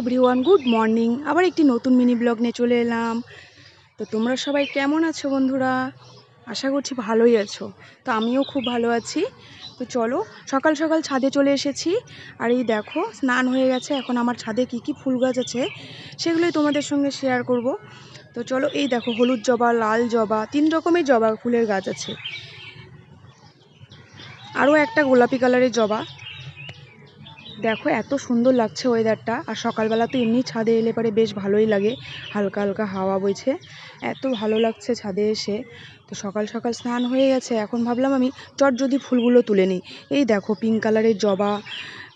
Everyone, good morning. আবার একটি নতুন মিনি ব্লগ নিয়ে চলে এলাম। তো তোমরা সবাই কেমন আছো বন্ধুরা? আশা করছি ভালোই আছো। তো আমিও খুব ভালো আছি। তো চলো, সকাল সকাল ছাদে চলে এসেছি। আর এই দেখো, স্নান হয়ে গেছে। এখন আমার ছাদে কি কি ফুল গাছ আছে সেগুলোই তোমাদের সঙ্গে শেয়ার করব। তো চলো, এই দেখো হলুদ জবা, লাল জবা, 3 রকমের জবা ফুলের গাছ আছে। আরও একটা গোলাপি কালারের জবা। দেখো এত সুন্দর লাগছে ওয়েদারটা। আর সকালবেলা তো এমনি ছাদে এলে পরে বেশ ভালোই লাগে, হালকা হালকা হাওয়া বইছে, এত ভালো লাগছে ছাদে এসে। তো সকাল সকাল স্নান হয়ে গেছে, এখন ভাবলাম আমি যদি ফুলগুলো তুলে নিই। এই দেখো পিঙ্ক কালারের জবা।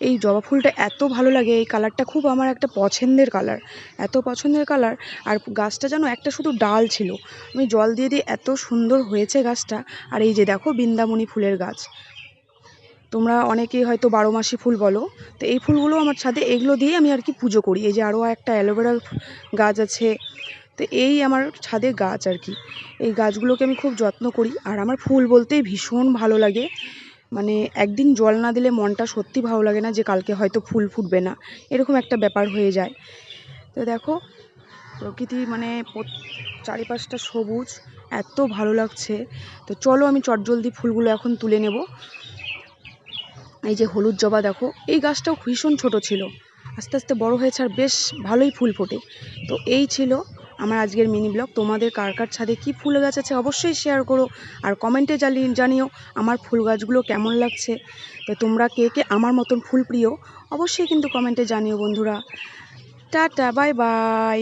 এই জবা ফুলটা এত ভালো লাগে, এই কালারটা খুব আমার একটা পছন্দের কালার, এত পছন্দের কালার। আর গাছটা যেন একটা শুধু ডাল ছিল, আমি জল দিয়ে দিয়ে এত সুন্দর হয়েছে গাছটা। আর এই যে দেখো বৃন্দাবনী ফুলের গাছ, তোমরা অনেকেই হয়তো 12 মাসি ফুল বলো। তো এই ফুলগুলো আমার ছাদে, এগুলো দিয়ে আমি আর কি পুজো করি। এই যে আরও একটা অ্যালোভেরা গাছ আছে। তো এই আমার ছাদে গাছ আর কি, এই গাছগুলোকে আমি খুব যত্ন করি। আর আমার ফুল বলতেই ভীষণ ভালো লাগে, মানে একদিন জল না দিলে মনটা সত্যি ভালো লাগে না যে কালকে হয়তো ফুল ফুটবে না, এরকম একটা ব্যাপার হয়ে যায়। তো দেখো প্রকৃতি, মানে চারিপাশটা সবুজ, এত ভালো লাগছে। তো চলো আমি চটজলদি ফুলগুলো এখন তুলে নেব। এই যে হলুদ জবা দেখো, এই গাছটাও ভীষণ ছোট ছিল, আস্তে আস্তে বড় হয়েছে আর বেশ ভালোই ফুল ফোটে। তো এই ছিল আমার আজকের মিনি ব্লগ। তোমাদের কার কার ছাদে কী ফুল গাছ আছে অবশ্যই শেয়ার করো, আর কমেন্টে জানিও আমার ফুল গাছগুলো কেমন লাগছে। তো তোমরা কে কে আমার মতন ফুল প্রিয় অবশ্যই কিন্তু কমেন্টে জানিও বন্ধুরা। Tata, bye bye.